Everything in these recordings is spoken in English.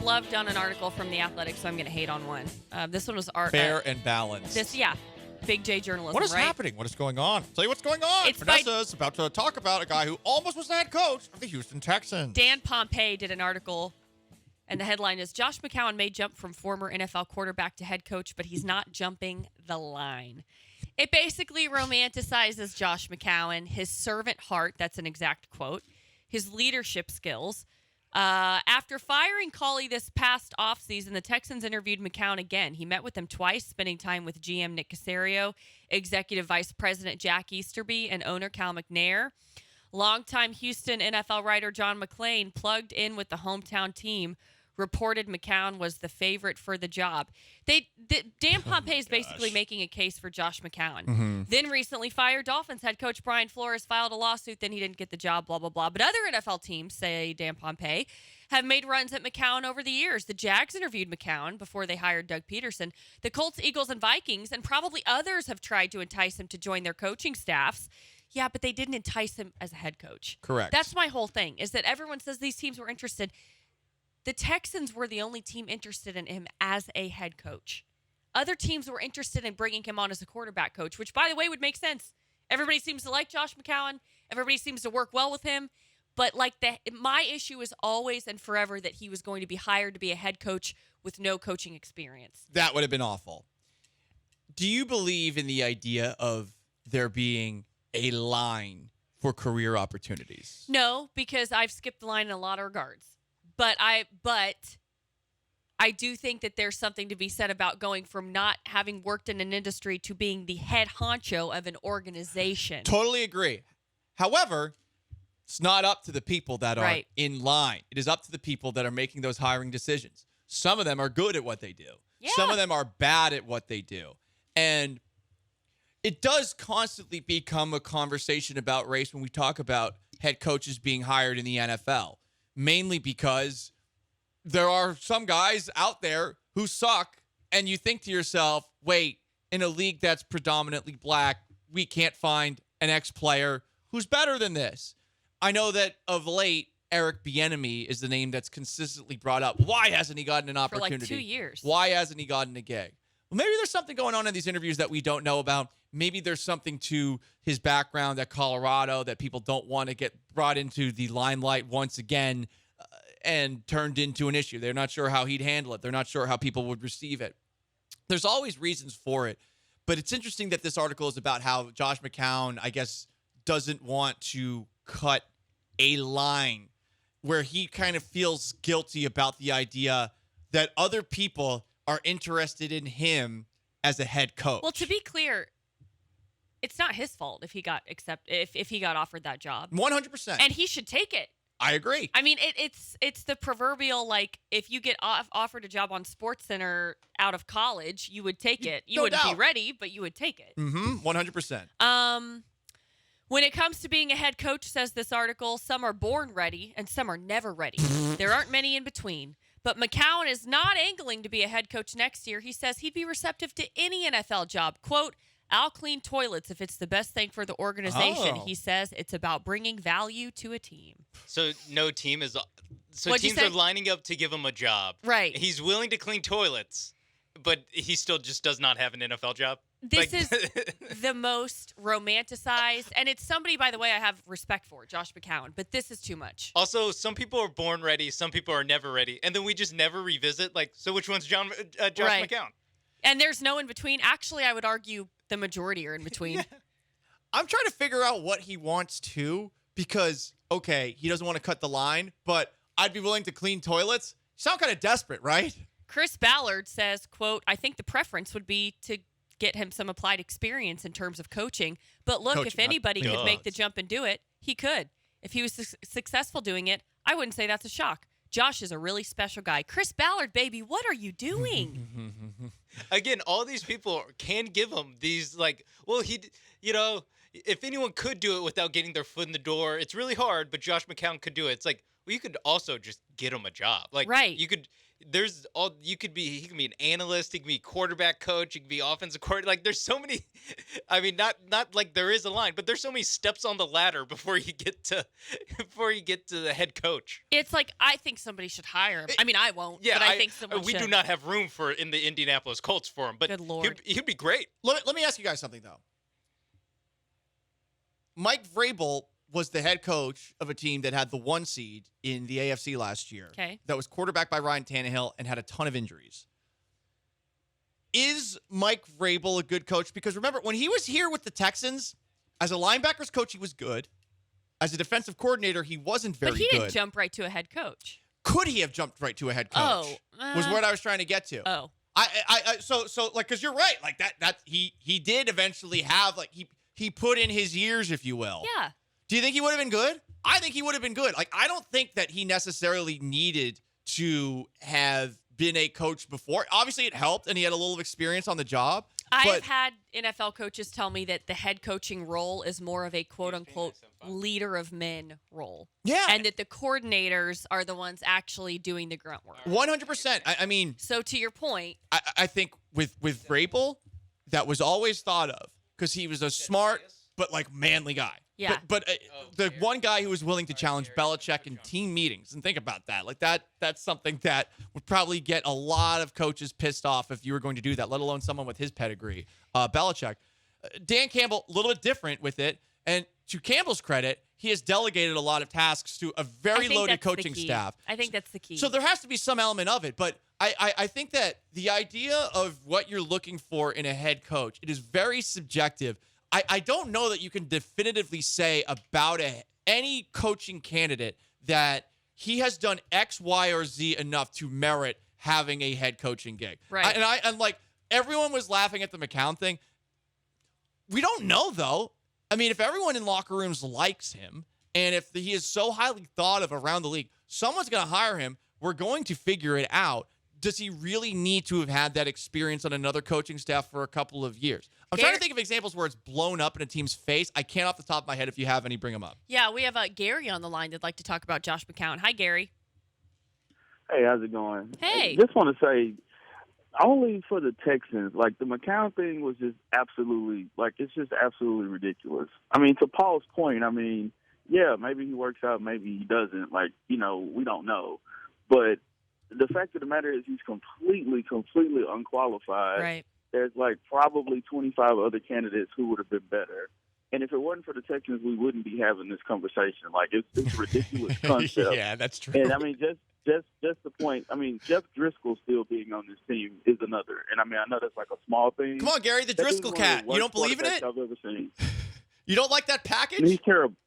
loved on an article from The Athletic, so I'm going to hate on one. This one was fair and balanced. Big J journalism. What is right? happening? What is going on? Tell you what's going on. Vanessa's about to talk about a guy who almost was the head coach of the Houston Texans. Dan Pompei did an article, and the headline is, Josh McCown may jump from former NFL quarterback to head coach, but he's not jumping the line. It basically romanticizes Josh McCown, his servant heart, that's an exact quote, his leadership skills. After firing Cauley this past offseason, the Texans interviewed McCown again. He met with them twice, spending time with GM Nick Caserio, Executive Vice President Jack Easterby, and owner Cal McNair. Longtime Houston NFL writer John McClain, plugged in with the hometown team, reported McCown was the favorite for the job. Dan Pompei is basically making a case for Josh McCown. Mm-hmm. Then recently fired Dolphins head coach Brian Flores filed a lawsuit. Then he didn't get the job, blah, blah, blah. But other NFL teams, say Dan Pompei, have made runs at McCown over the years. The Jags interviewed McCown before they hired Doug Peterson. The Colts, Eagles, and Vikings, and probably others have tried to entice him to join their coaching staffs. Yeah, but they didn't entice him as a head coach. Correct. That's my whole thing, is that everyone says these teams were interested. The Texans were the only team interested in him as a head coach. Other teams were interested in bringing him on as a quarterback coach, which, by the way, would make sense. Everybody seems to like Josh McCown. Everybody seems to work well with him. But my issue is always and forever that he was going to be hired to be a head coach with no coaching experience. That would have been awful. Do you believe in the idea of there being a line for career opportunities? No, because I've skipped the line in a lot of regards. But I do think that there's something to be said about going from not having worked in an industry to being the head honcho of an organization. Totally agree. However, it's not up to the people that are in line. It is up to the people that are making those hiring decisions. Some of them are good at what they do. Yeah. Some of them are bad at what they do. And it does constantly become a conversation about race when we talk about head coaches being hired in the NFL. Mainly because there are some guys out there who suck, and you think to yourself, wait, in a league that's predominantly black, we can't find an ex-player who's better than this. I know that of late, Eric Bieniemy is the name that's consistently brought up. Why hasn't he gotten an opportunity? For 2 years. Why hasn't he gotten a gig? Well, maybe there's something going on in these interviews that we don't know about. Maybe there's something to his background at Colorado that people don't want to get brought into the limelight once again and turned into an issue. They're not sure how he'd handle it. They're not sure how people would receive it. There's always reasons for it. But it's interesting that this article is about how Josh McCown, I guess, doesn't want to cut a line where he kind of feels guilty about the idea that other people are interested in him as a head coach. Well, to be clear, it's not his fault if he got if he got offered that job. 100%. And he should take it. I agree. I mean, it's the proverbial, like, if you get offered a job on SportsCenter out of college, you would take it. You wouldn't be ready, but you would take it. 100%. When it comes to being a head coach, says this article, some are born ready and some are never ready. There aren't many in between. But McCown is not angling to be a head coach next year. He says he'd be receptive to any NFL job. Quote, I'll clean toilets if it's the best thing for the organization. He says it's about bringing value to a team. So no team is – so What'd you teams say? are lining up to give him a job. Right. He's willing to clean toilets, but he still just does not have an NFL job. This is the most romanticized, and it's somebody, by the way, I have respect for, Josh McCown, but this is too much. Also, some people are born ready, some people are never ready, and then we just never revisit, like, so which one's Josh McCown? And there's no in between. Actually, I would argue the majority are in between. Yeah. I'm trying to figure out what he wants to because, okay, he doesn't want to cut the line, but I'd be willing to clean toilets. You sound kind of desperate, right? Chris Ballard says, quote, I think the preference would be to get him some applied experience in terms of coaching. But look, if anybody could make the jump and do it, he could. If he was successful doing it, I wouldn't say that's a shock. Josh is a really special guy. Chris Ballard, baby, what are you doing? Again, all these people can give him these, like, well, if anyone could do it without getting their foot in the door, it's really hard, but Josh McCown could do it. It's like, Well, you could also just get him a job. Like, Right. he could be an analyst, he can be quarterback coach, he can be offensive coordinator. Like, there's so many, I mean, not like there is a line, but there's so many steps on the ladder before you get to the head coach. It's like, I think somebody should hire him. I mean, I won't, Yeah, but I think someone we should. do not have room in the Indianapolis Colts for him, but Good Lord. he'd be great. Let me ask you guys something, though. Mike Vrabel was the head coach of a team that had the 1 seed in the AFC last year. Okay. That was quarterbacked by Ryan Tannehill and had a ton of injuries. Is Mike Vrabel a good coach? Because remember, when he was here with the Texans, as a linebackers coach, he was good. As a defensive coordinator, he wasn't very good. But he didn't jump right to a head coach. Could he have jumped right to a head coach? Was what I was trying to get to. Oh. So like, because you're right, like that he did eventually have, like, he put in his years, if you will. Yeah. Do you think he would have been good? I think he would have been good. Like, I don't think that he necessarily needed to have been a coach before. Obviously, it helped, and he had a little experience on the job. I've had NFL coaches tell me that the head coaching role is more of a quote-unquote leader of men role. Yeah. And that the coordinators are the ones actually doing the grunt work. 100%. I mean, So to your point, I think with Vrabel, that was always thought of because he was a smart but, like, manly guy. Yeah. But the one guy who was willing to challenge Belichick in team meetings, and think about that. Like, that's something that would probably get a lot of coaches pissed off if you were going to do that, let alone someone with his pedigree. Belichick. Dan Campbell, a little bit different with it. And to Campbell's credit, he has delegated a lot of tasks to a very loaded coaching staff. I think that's the key. So there has to be some element of it. But I think that the idea of what you're looking for in a head coach, it is very subjective. I don't know that you can definitively say about any coaching candidate that he has done X, Y, or Z enough to merit having a head coaching gig. Right. And like, everyone was laughing at the McCown thing. We don't know, though. I mean, if everyone in locker rooms likes him, and if he is so highly thought of around the league, someone's going to hire him. We're going to figure it out. Does he really need to have had that experience on another coaching staff for a couple of years? I'm trying to think of examples where it's blown up in a team's face. I can't off the top of my head. If you have any, bring them up. Yeah, we have Gary on the line that'd like to talk about Josh McCown. Hi, Gary. Hey, how's it going? Hey. I just want to say, only for the Texans, like, the McCown thing was just absolutely, like, it's just absolutely ridiculous. I mean, to Paul's point, I mean, yeah, maybe he works out, maybe he doesn't. Like, we don't know. But the fact of the matter is he's completely unqualified. Right. There's, like, probably 25 other candidates who would have been better. And if it wasn't for the Texans, we wouldn't be having this conversation. Like, it's a ridiculous concept. Yeah, that's true. And, I mean, just the point. I mean, Jeff Driscoll still being on this team is another. And, I mean, I know that's like a small thing. Come on, Gary, the Driscoll cat. You don't believe in it? I've ever seen. You don't like that package? He's terrible.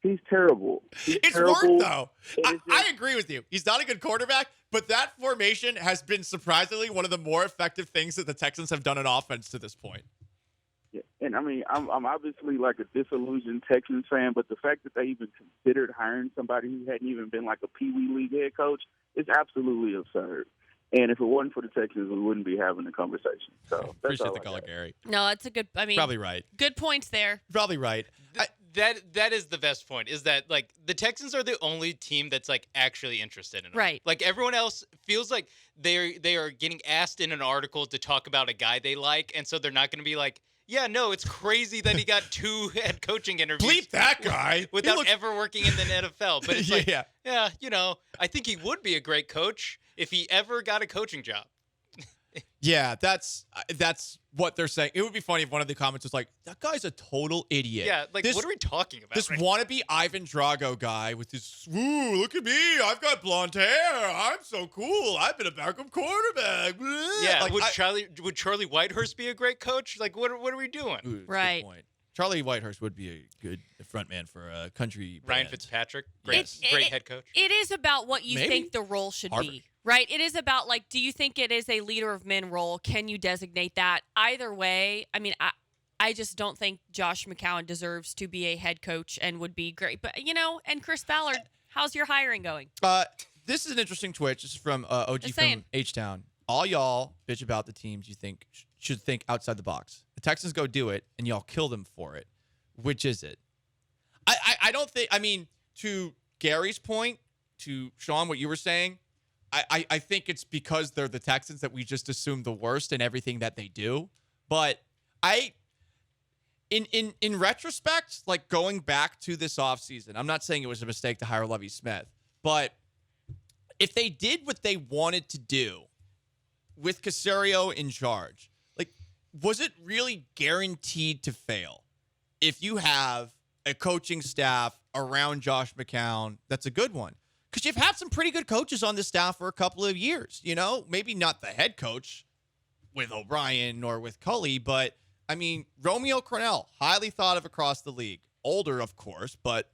He's terrible. It's terrible. worked, though. I agree with you. He's not a good quarterback, but that formation has been surprisingly one of the more effective things that the Texans have done in offense to this point. Yeah. And, I mean, I'm obviously like a disillusioned Texans fan, but the fact that they even considered hiring somebody who hadn't even been like a Pee Wee League head coach is absolutely absurd. And if it wasn't for the Texans, we wouldn't be having a conversation. So that's Appreciate the color, Gary. No, that's a good, I mean. Probably right. Good points there. Probably right. That is the best point, is that, like, the Texans are the only team that's, like, actually interested in him. Right. Like, everyone else feels like they are getting asked in an article to talk about a guy they like, and so they're not going to be like, yeah, no, it's crazy that he got 2 head coaching interviews. Bleep that guy. Without ever working in the NFL. But it's like, Yeah. I think he would be a great coach if he ever got a coaching job. Yeah, that's what they're saying. It would be funny if one of the comments was like, that guy's a total idiot. Yeah, like, what are we talking about? This wannabe Ivan Drago guy with his, ooh, look at me, I've got blonde hair, I'm so cool, I've been a backup quarterback. Yeah, like, would Charlie Whitehurst be a great coach? Like, what are we doing? Ooh, Right. Good point. Charlie Whitehurst would be a good front man for a country Ryan band. Fitzpatrick, great head coach. It is about what you Maybe. think the role should Harvard. be, right? It is about, like, do you think it is a leader of men role? Can you designate that? Either way, I mean, I just don't think Josh McCown deserves to be a head coach and would be great. But, and Chris Ballard, how's your hiring going? This is an interesting twitch. This is from OG Just from saying. H-Town. All y'all bitch about the teams you think should think outside the box. The Texans go do it, and y'all kill them for it. Which is it? I don't think, I mean, to Gary's point, to Sean, what you were saying, I think it's because they're the Texans that we just assume the worst in everything that they do. But in retrospect, like going back to this offseason, I'm not saying it was a mistake to hire Lovie Smith, but if they did what they wanted to do with Caserio in charge, like, was it really guaranteed to fail if you have a coaching staff around Josh McCown that's a good one? Because you've had some pretty good coaches on this staff for a couple of years, you know? Maybe not the head coach with O'Brien or with Culley, but, I mean, Romeo Crennel, highly thought of across the league. Older, of course, but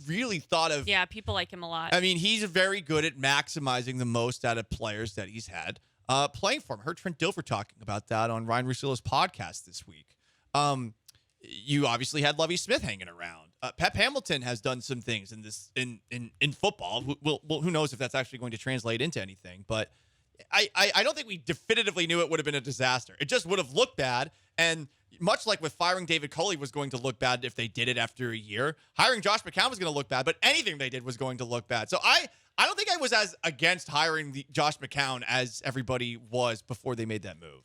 really thought of. Yeah, people like him a lot. I mean, he's very good at maximizing the most out of players that he's had playing for him. I heard Trent Dilfer talking about that on Ryan Russillo's podcast this week. You obviously had Lovie Smith hanging around. Pep Hamilton has done some things in football. Who knows if that's actually going to translate into anything? But I don't think we definitively knew it would have been a disaster. It just would have looked bad. And much like with firing David Culley was going to look bad if they did it after a year, hiring Josh McCown was going to look bad. But anything they did was going to look bad. So I don't think I was as against hiring Josh McCown as everybody was before they made that move.